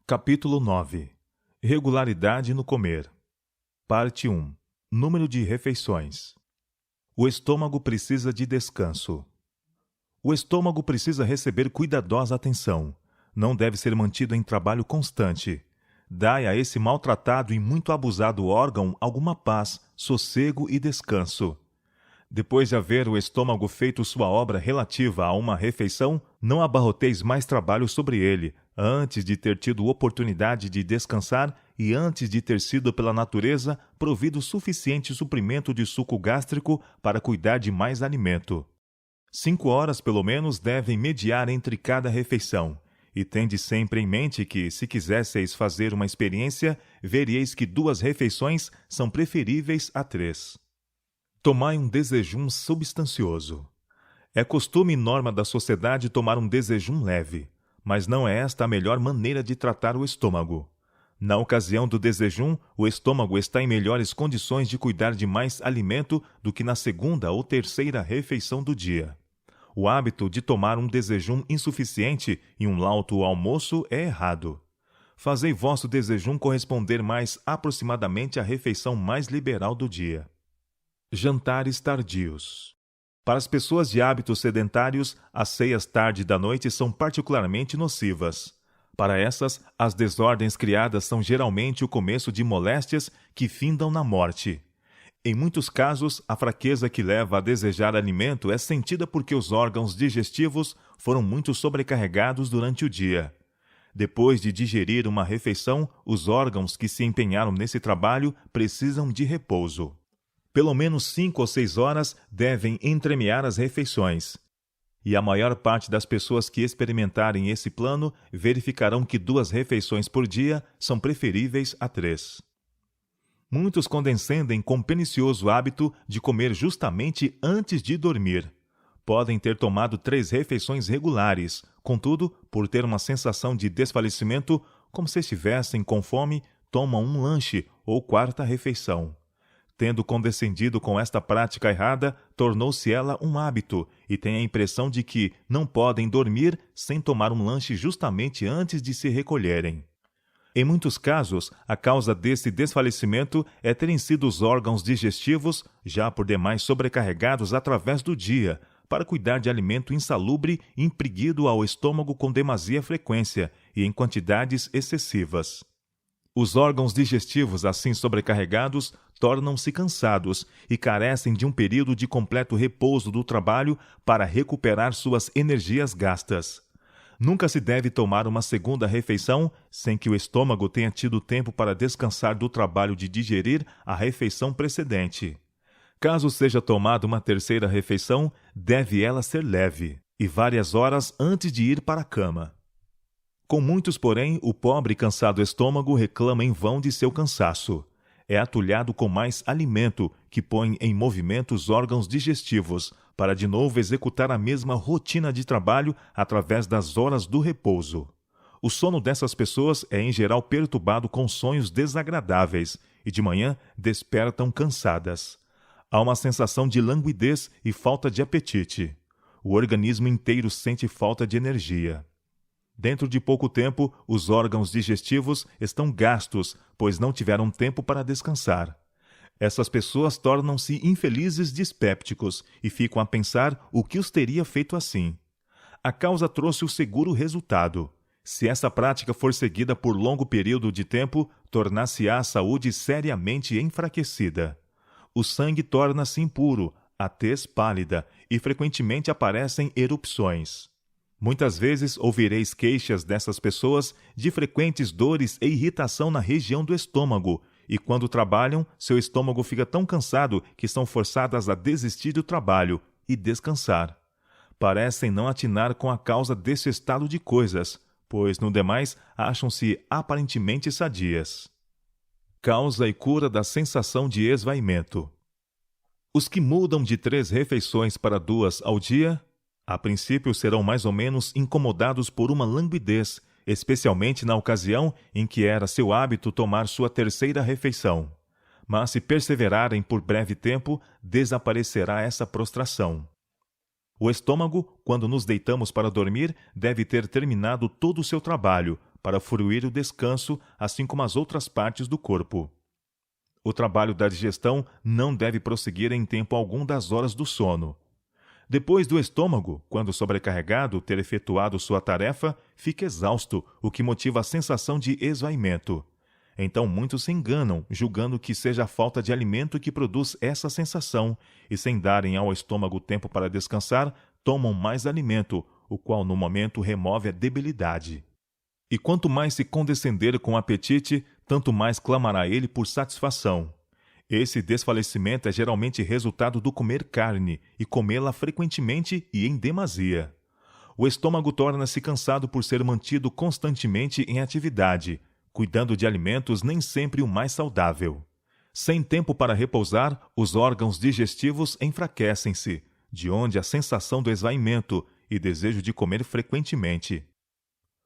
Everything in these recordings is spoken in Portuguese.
Capítulo 9. Regularidade no comer. Parte 1. Número de refeições. O estômago precisa de descanso. O estômago precisa receber cuidadosa atenção. Não deve ser mantido em trabalho constante. Dai a esse maltratado e muito abusado órgão alguma paz, sossego e descanso. Depois de haver o estômago feito sua obra relativa a uma refeição, não abarroteis mais trabalho sobre ele, antes de ter tido oportunidade de descansar e antes de ter sido pela natureza provido suficiente suprimento de suco gástrico para cuidar de mais alimento. 5 horas, pelo menos, devem mediar entre cada refeição, e tende sempre em mente que, se quisesseis fazer uma experiência, veríeis que 2 refeições são preferíveis a 3. Tomai um desjejum substancioso. É costume e norma da sociedade tomar um desjejum leve, mas não é esta a melhor maneira de tratar o estômago. Na ocasião do desjejum, o estômago está em melhores condições de cuidar de mais alimento do que na segunda ou terceira refeição do dia. O hábito de tomar um desjejum insuficiente e um lauto almoço é errado. Fazei vosso desjejum corresponder mais aproximadamente à refeição mais liberal do dia. Jantares tardios. Para as pessoas de hábitos sedentários, as ceias tarde da noite são particularmente nocivas. Para essas, as desordens criadas são geralmente o começo de moléstias que findam na morte. Em muitos casos, a fraqueza que leva a desejar alimento é sentida porque os órgãos digestivos foram muito sobrecarregados durante o dia. Depois de digerir uma refeição, os órgãos que se empenharam nesse trabalho precisam de repouso. Pelo menos 5 ou 6 horas devem entremear as refeições. E a maior parte das pessoas que experimentarem esse plano verificarão que 2 refeições por dia são preferíveis a 3. Muitos condescendem com o pernicioso hábito de comer justamente antes de dormir. Podem ter tomado 3 refeições regulares, contudo, por ter uma sensação de desfalecimento, como se estivessem com fome, tomam um lanche ou 4ª refeição. Tendo condescendido com esta prática errada, tornou-se ela um hábito e têm a impressão de que não podem dormir sem tomar um lanche justamente antes de se recolherem. Em muitos casos, a causa desse desfalecimento é terem sido os órgãos digestivos, já por demais sobrecarregados através do dia, para cuidar de alimento insalubre imprimido ao estômago com demasia frequência e em quantidades excessivas. Os órgãos digestivos assim sobrecarregados tornam-se cansados e carecem de um período de completo repouso do trabalho para recuperar suas energias gastas. Nunca se deve tomar uma segunda refeição sem que o estômago tenha tido tempo para descansar do trabalho de digerir a refeição precedente. Caso seja tomada uma terceira refeição, deve ela ser leve, e várias horas antes de ir para a cama. Com muitos, porém, o pobre e cansado estômago reclama em vão de seu cansaço. É atulhado com mais alimento, que põe em movimento os órgãos digestivos, para de novo executar a mesma rotina de trabalho através das horas do repouso. O sono dessas pessoas é em geral perturbado com sonhos desagradáveis, e de manhã despertam cansadas. Há uma sensação de languidez e falta de apetite. O organismo inteiro sente falta de energia. Dentro de pouco tempo, os órgãos digestivos estão gastos, pois não tiveram tempo para descansar. Essas pessoas tornam-se infelizes dispépticos e ficam a pensar o que os teria feito assim. A causa trouxe o seguro resultado. Se essa prática for seguida por longo período de tempo, tornar-se-á a saúde seriamente enfraquecida. O sangue torna-se impuro, a tez pálida e frequentemente aparecem erupções. Muitas vezes ouvireis queixas dessas pessoas de frequentes dores e irritação na região do estômago, e quando trabalham, seu estômago fica tão cansado que são forçadas a desistir do trabalho e descansar. Parecem não atinar com a causa desse estado de coisas, pois, no demais, acham-se aparentemente sadias. Causa e cura da sensação de esvaimento. Os que mudam de 3 refeições para 2 ao dia, a princípio serão mais ou menos incomodados por uma languidez, especialmente na ocasião em que era seu hábito tomar sua terceira refeição. Mas se perseverarem por breve tempo, desaparecerá essa prostração. O estômago, quando nos deitamos para dormir, deve ter terminado todo o seu trabalho, para fruir o descanso, assim como as outras partes do corpo. O trabalho da digestão não deve prosseguir em tempo algum das horas do sono. Depois do estômago, quando sobrecarregado ter efetuado sua tarefa, fica exausto, o que motiva a sensação de esvaimento. Então muitos se enganam, julgando que seja a falta de alimento que produz essa sensação, e sem darem ao estômago tempo para descansar, tomam mais alimento, o qual no momento remove a debilidade. E quanto mais se condescender com o apetite, tanto mais clamará ele por satisfação. Esse desfalecimento é geralmente resultado do comer carne e comê-la frequentemente e em demasia. O estômago torna-se cansado por ser mantido constantemente em atividade, cuidando de alimentos nem sempre o mais saudável. Sem tempo para repousar, os órgãos digestivos enfraquecem-se, de onde a sensação do esvaimento e desejo de comer frequentemente.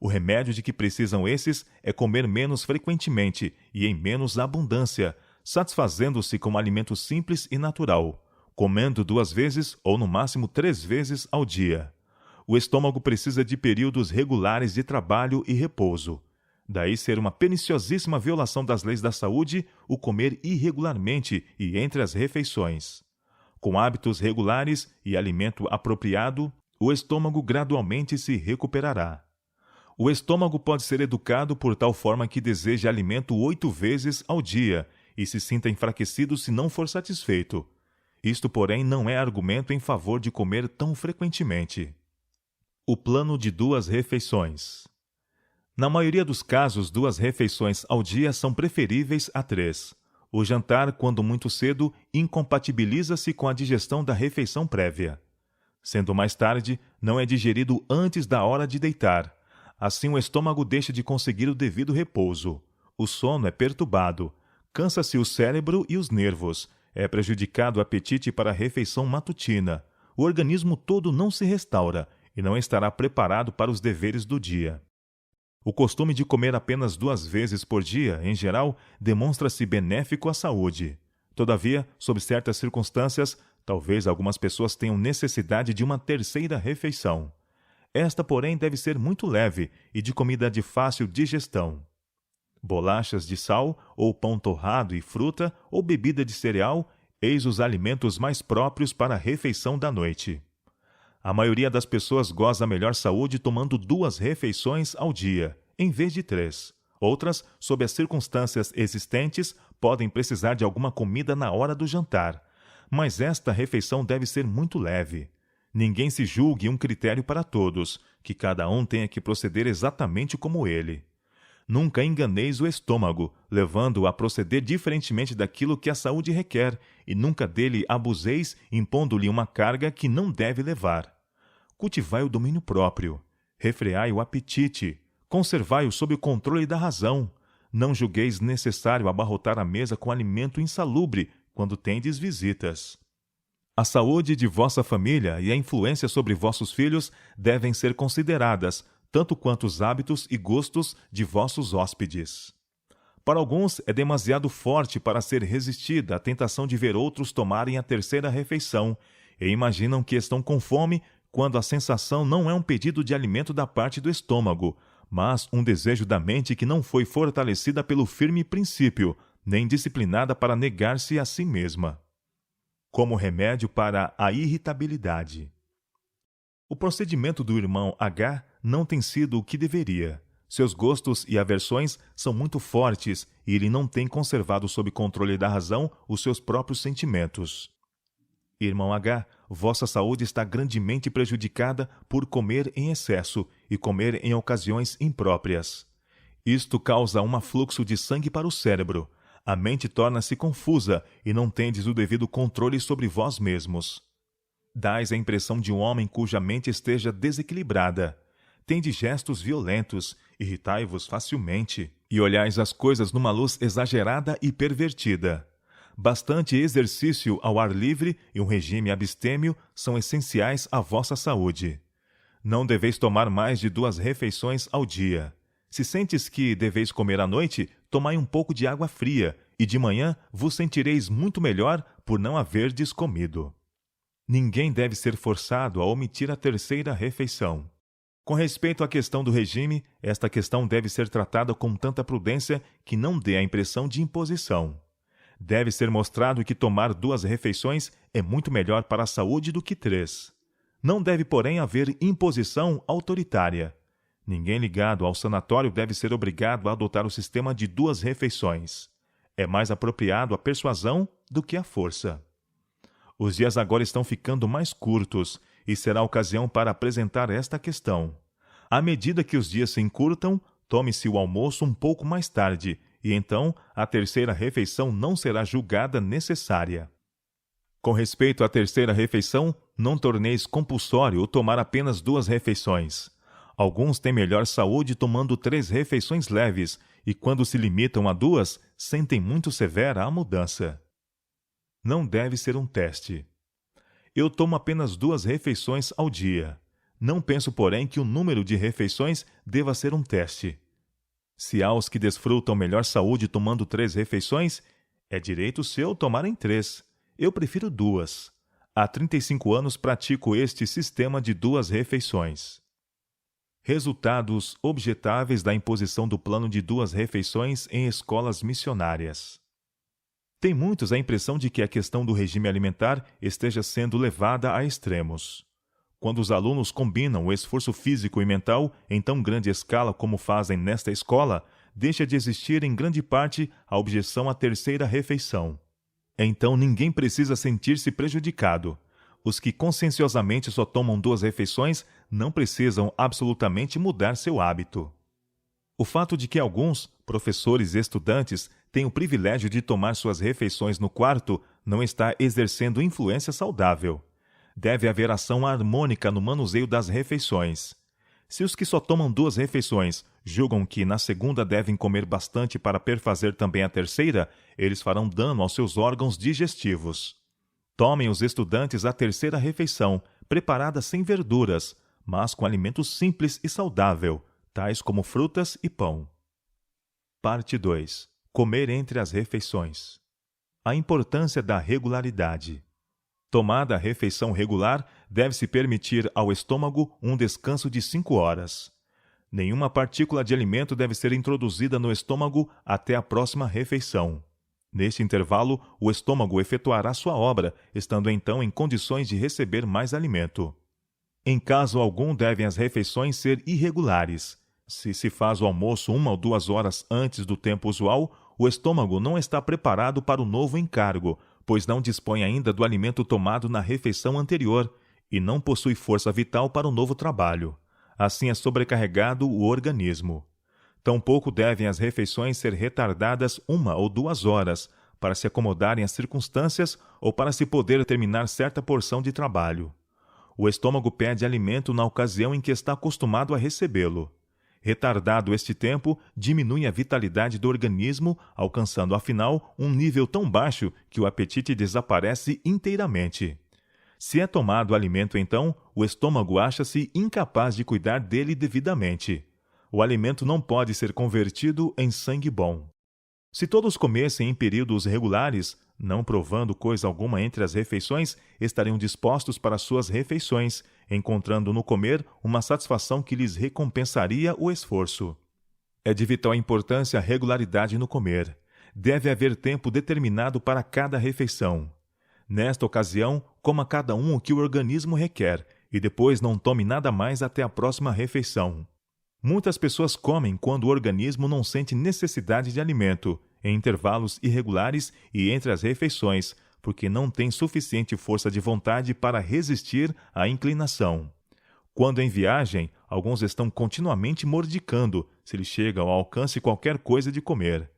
O remédio de que precisam esses é comer menos frequentemente e em menos abundância, satisfazendo-se com um alimento simples e natural, comendo 2 vezes ou no máximo 3 vezes ao dia. O estômago precisa de períodos regulares de trabalho e repouso. Daí ser uma perniciosíssima violação das leis da saúde o comer irregularmente e entre as refeições. Com hábitos regulares e alimento apropriado, o estômago gradualmente se recuperará. O estômago pode ser educado por tal forma que deseje alimento 8 vezes ao dia e se sinta enfraquecido se não for satisfeito. Isto, porém, não é argumento em favor de comer tão frequentemente. O plano de 2 refeições. Na maioria dos casos, 2 refeições ao dia são preferíveis a 3. O jantar, quando muito cedo, incompatibiliza-se com a digestão da refeição prévia. Sendo mais tarde, não é digerido antes da hora de deitar. Assim, o estômago deixa de conseguir o devido repouso. O sono é perturbado. Cansa-se o cérebro e os nervos. É prejudicado o apetite para a refeição matutina. O organismo todo não se restaura e não estará preparado para os deveres do dia. O costume de comer apenas 2 vezes por dia, em geral, demonstra-se benéfico à saúde. Todavia, sob certas circunstâncias, talvez algumas pessoas tenham necessidade de uma 3ª refeição. Esta, porém, deve ser muito leve e de comida de fácil digestão. Bolachas de sal, ou pão torrado e fruta, ou bebida de cereal, eis os alimentos mais próprios para a refeição da noite. A maioria das pessoas goza melhor saúde tomando 2 refeições ao dia, em vez de 3. Outras, sob as circunstâncias existentes, podem precisar de alguma comida na hora do jantar. Mas esta refeição deve ser muito leve. Ninguém se julgue um critério para todos, que cada um tenha que proceder exatamente como ele. Nunca enganeis o estômago, levando-o a proceder diferentemente daquilo que a saúde requer, e nunca dele abuseis, impondo-lhe uma carga que não deve levar. Cultivai o domínio próprio, refreai o apetite, conservai-o sob o controle da razão. Não julgueis necessário abarrotar a mesa com alimento insalubre quando tendes visitas. A saúde de vossa família e a influência sobre vossos filhos devem ser consideradas, tanto quanto os hábitos e gostos de vossos hóspedes. Para alguns, é demasiado forte para ser resistida a tentação de ver outros tomarem a 3ª refeição, e imaginam que estão com fome quando a sensação não é um pedido de alimento da parte do estômago, mas um desejo da mente que não foi fortalecida pelo firme princípio, nem disciplinada para negar-se a si mesma. Como remédio para a irritabilidade. O procedimento do irmão H não tem sido o que deveria. Seus gostos e aversões são muito fortes e ele não tem conservado sob controle da razão os seus próprios sentimentos. Irmão H, vossa saúde está grandemente prejudicada por comer em excesso e comer em ocasiões impróprias. Isto causa um afluxo de sangue para o cérebro. A mente torna-se confusa e não tendes o devido controle sobre vós mesmos. Dais a impressão de um homem cuja mente esteja desequilibrada. Tendes gestos violentos, irritai-vos facilmente, e olhais as coisas numa luz exagerada e pervertida. Bastante exercício ao ar livre e um regime abstêmio são essenciais à vossa saúde. Não deveis tomar mais de 2 refeições ao dia. Se sentes que deveis comer à noite, tomai um pouco de água fria, e de manhã vos sentireis muito melhor por não haverdes comido. Ninguém deve ser forçado a omitir a 3ª refeição. Com respeito à questão do regime, esta questão deve ser tratada com tanta prudência que não dê a impressão de imposição. Deve ser mostrado que tomar 2 refeições é muito melhor para a saúde do que 3. Não deve, porém, haver imposição autoritária. Ninguém ligado ao sanatório deve ser obrigado a adotar o sistema de 2 refeições. É mais apropriado a persuasão do que a força. Os dias agora estão ficando mais curtos e será ocasião para apresentar esta questão. À medida que os dias se encurtam, tome-se o almoço um pouco mais tarde e então a 3ª refeição não será julgada necessária. Com respeito à 3ª refeição, não torneis compulsório tomar apenas 2 refeições. Alguns têm melhor saúde tomando 3 refeições leves e quando se limitam a 2, sentem muito severa a mudança. Não deve ser um teste. Eu tomo apenas 2 refeições ao dia. Não penso, porém, que o número de refeições deva ser um teste. Se há os que desfrutam melhor saúde tomando 3 refeições, é direito seu tomarem 3. Eu prefiro 2. Há 35 anos pratico este sistema de 2 refeições. Resultados objetáveis da imposição do plano de 2 refeições em escolas missionárias. Tem muitos a impressão de que a questão do regime alimentar esteja sendo levada a extremos. Quando os alunos combinam o esforço físico e mental em tão grande escala como fazem nesta escola, deixa de existir em grande parte a objeção à 3ª refeição. Então ninguém precisa sentir-se prejudicado. Os que conscienciosamente só tomam 2 refeições não precisam absolutamente mudar seu hábito. O fato de que alguns, professores e estudantes, têm o privilégio de tomar suas refeições no quarto não está exercendo influência saudável. Deve haver ação harmônica no manuseio das refeições. Se os que só tomam 2 refeições julgam que na 2ª devem comer bastante para perfazer também a 3ª, eles farão dano aos seus órgãos digestivos. Tomem os estudantes a 3ª refeição, preparada sem verduras, mas com alimento simples e saudável, tais como frutas e pão. Parte 2. Comer entre as refeições. A importância da regularidade. Tomada a refeição regular, deve-se permitir ao estômago um descanso de 5 horas. Nenhuma partícula de alimento deve ser introduzida no estômago até a próxima refeição. Neste intervalo, o estômago efetuará sua obra, estando então em condições de receber mais alimento. Em caso algum, devem as refeições ser irregulares. Se se faz o almoço 1 ou 2 horas antes do tempo usual, o estômago não está preparado para o novo encargo, pois não dispõe ainda do alimento tomado na refeição anterior e não possui força vital para o novo trabalho. Assim é sobrecarregado o organismo. Tampouco devem as refeições ser retardadas 1 ou 2 horas, para se acomodarem às circunstâncias ou para se poder terminar certa porção de trabalho. O estômago pede alimento na ocasião em que está acostumado a recebê-lo. Retardado este tempo, diminui a vitalidade do organismo, alcançando afinal um nível tão baixo que o apetite desaparece inteiramente. Se é tomado o alimento então, o estômago acha-se incapaz de cuidar dele devidamente. O alimento não pode ser convertido em sangue bom. Se todos comessem em períodos regulares, não provando coisa alguma entre as refeições, estariam dispostos para suas refeições, encontrando no comer uma satisfação que lhes recompensaria o esforço. É de vital importância a regularidade no comer. Deve haver tempo determinado para cada refeição. Nesta ocasião, coma cada um o que o organismo requer e depois não tome nada mais até a próxima refeição. Muitas pessoas comem quando o organismo não sente necessidade de alimento, em intervalos irregulares e entre as refeições, porque não tem suficiente força de vontade para resistir à inclinação. Quando em viagem, alguns estão continuamente mordicando, se lhes chega ao alcance qualquer coisa de comer.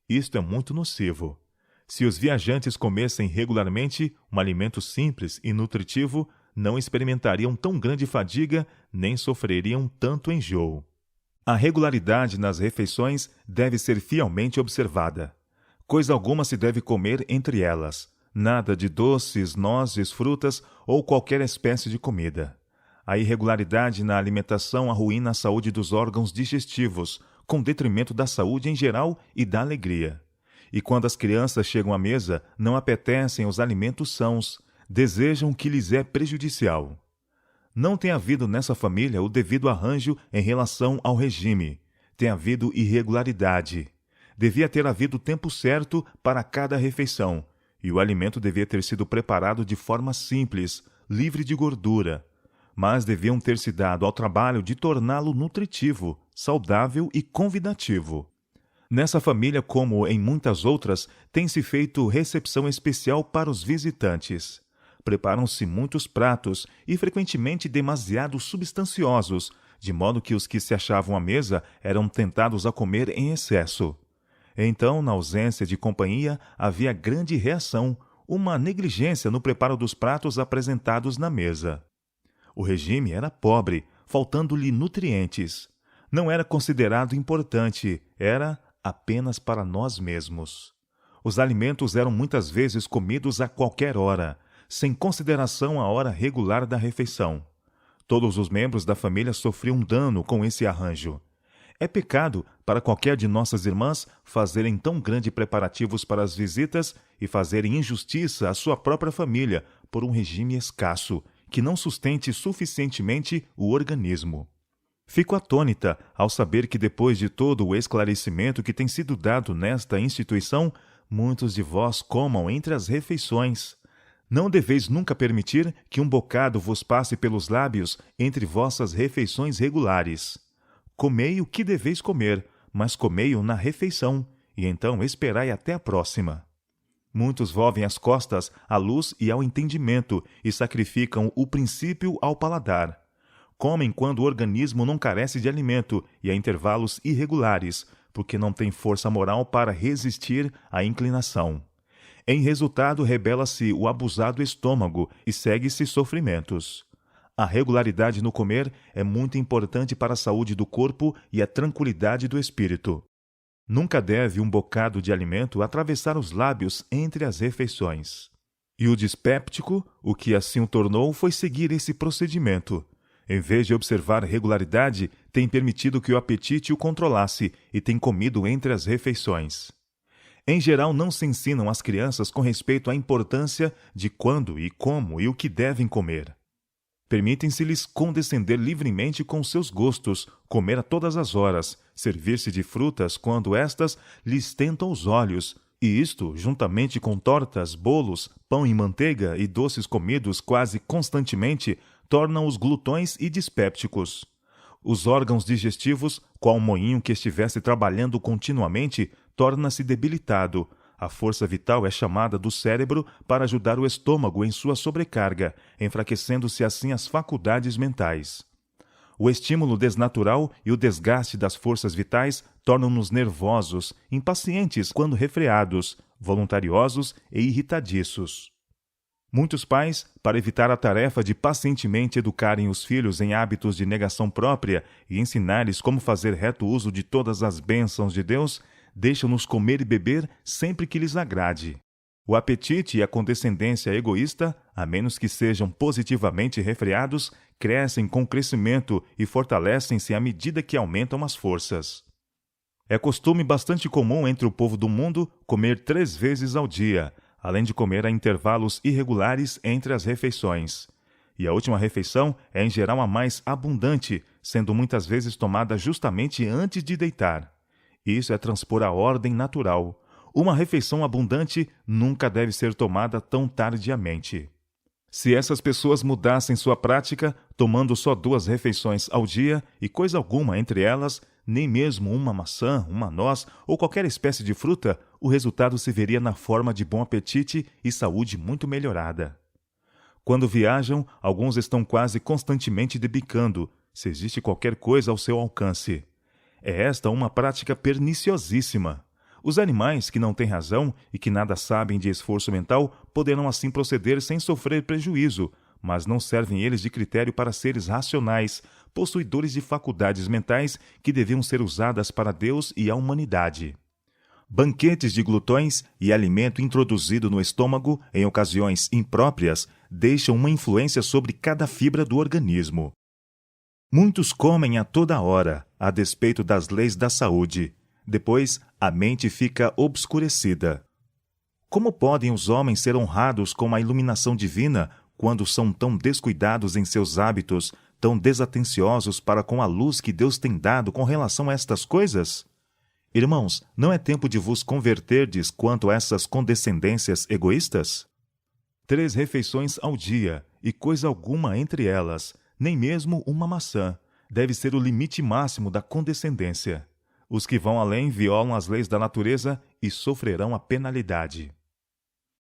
Isto é muito nocivo. Se os viajantes comessem regularmente um alimento simples e nutritivo, não experimentariam tão grande fadiga, nem sofreriam tanto enjoo. A regularidade nas refeições deve ser fielmente observada. Coisa alguma se deve comer entre elas. Nada de doces, nozes, frutas ou qualquer espécie de comida. A irregularidade na alimentação arruína a saúde dos órgãos digestivos, com detrimento da saúde em geral e da alegria. E quando as crianças chegam à mesa, não apetecem os alimentos sãos, desejam o que lhes é prejudicial. Não tem havido nessa família o devido arranjo em relação ao regime. Tem havido irregularidade. Devia ter havido o tempo certo para cada refeição, e o alimento devia ter sido preparado de forma simples, livre de gordura. Mas deviam ter se dado ao trabalho de torná-lo nutritivo, saudável e convidativo. Nessa família, como em muitas outras, tem-se feito recepção especial para os visitantes. Preparam-se muitos pratos e frequentemente demasiado substanciosos, de modo que os que se achavam à mesa eram tentados a comer em excesso. Então, na ausência de companhia, havia grande reação, uma negligência no preparo dos pratos apresentados na mesa. O regime era pobre, faltando-lhe nutrientes. Não era considerado importante, era apenas para nós mesmos. Os alimentos eram muitas vezes comidos a qualquer hora, sem consideração à hora regular da refeição. Todos os membros da família sofriam dano com esse arranjo. É pecado para qualquer de nossas irmãs fazerem tão grandes preparativos para as visitas e fazerem injustiça à sua própria família por um regime escasso, que não sustente suficientemente o organismo. Fico atônita ao saber que depois de todo o esclarecimento que tem sido dado nesta instituição, muitos de vós comam entre as refeições. Não deveis nunca permitir que um bocado vos passe pelos lábios entre vossas refeições regulares. Comei o que deveis comer, mas comei-o na refeição, e então esperai até a próxima. Muitos volvem as costas à luz e ao entendimento e sacrificam o princípio ao paladar. Comem quando o organismo não carece de alimento e a intervalos irregulares, porque não tem força moral para resistir à inclinação. Em resultado, rebela-se o abusado estômago e segue-se sofrimentos. A regularidade no comer é muito importante para a saúde do corpo e a tranquilidade do espírito. Nunca deve um bocado de alimento atravessar os lábios entre as refeições. E o dispéptico, o que assim o tornou, foi seguir esse procedimento. Em vez de observar regularidade, tem permitido que o apetite o controlasse e tem comido entre as refeições. Em geral, não se ensinam às crianças com respeito à importância de quando e como e o que devem comer. Permitem-se-lhes condescender livremente com seus gostos, comer a todas as horas, servir-se de frutas quando estas lhes tentam os olhos, e isto, juntamente com tortas, bolos, pão e manteiga e doces comidos quase constantemente, tornam-os glutões e dispépticos. Os órgãos digestivos, qual um moinho que estivesse trabalhando continuamente, torna-se debilitado. A força vital é chamada do cérebro para ajudar o estômago em sua sobrecarga, enfraquecendo-se assim as faculdades mentais. O estímulo desnatural e o desgaste das forças vitais tornam-nos nervosos, impacientes quando refreados, voluntariosos e irritadiços. Muitos pais, para evitar a tarefa de pacientemente educarem os filhos em hábitos de negação própria e ensinar-lhes como fazer reto uso de todas as bênçãos de Deus, deixam-nos comer e beber sempre que lhes agrade. O apetite e a condescendência egoísta, a menos que sejam positivamente refreados, crescem com o crescimento e fortalecem-se à medida que aumentam as forças. É costume bastante comum entre o povo do mundo comer 3 vezes ao dia, além de comer a intervalos irregulares entre as refeições. E a última refeição é em geral a mais abundante, sendo muitas vezes tomada justamente antes de deitar. Isso é transpor a ordem natural. Uma refeição abundante nunca deve ser tomada tão tardiamente. Se essas pessoas mudassem sua prática, tomando só 2 refeições ao dia e coisa alguma entre elas, nem mesmo uma maçã, uma noz ou qualquer espécie de fruta, o resultado se veria na forma de bom apetite e saúde muito melhorada. Quando viajam, alguns estão quase constantemente debicando, se existe qualquer coisa ao seu alcance. É esta uma prática perniciosíssima. Os animais que não têm razão e que nada sabem de esforço mental poderão assim proceder sem sofrer prejuízo, mas não servem eles de critério para seres racionais, possuidores de faculdades mentais que deviam ser usadas para Deus e a humanidade. Banquetes de glutões e alimento introduzido no estômago em ocasiões impróprias deixam uma influência sobre cada fibra do organismo. Muitos comem a toda hora, a despeito das leis da saúde. Depois, a mente fica obscurecida. Como podem os homens ser honrados com a iluminação divina quando são tão descuidados em seus hábitos, tão desatenciosos para com a luz que Deus tem dado com relação a estas coisas? Irmãos, não é tempo de vos converterdes quanto a essas condescendências egoístas? 3 refeições ao dia, e coisa alguma entre elas, nem mesmo uma maçã, deve ser o limite máximo da condescendência. Os que vão além violam as leis da natureza e sofrerão a penalidade.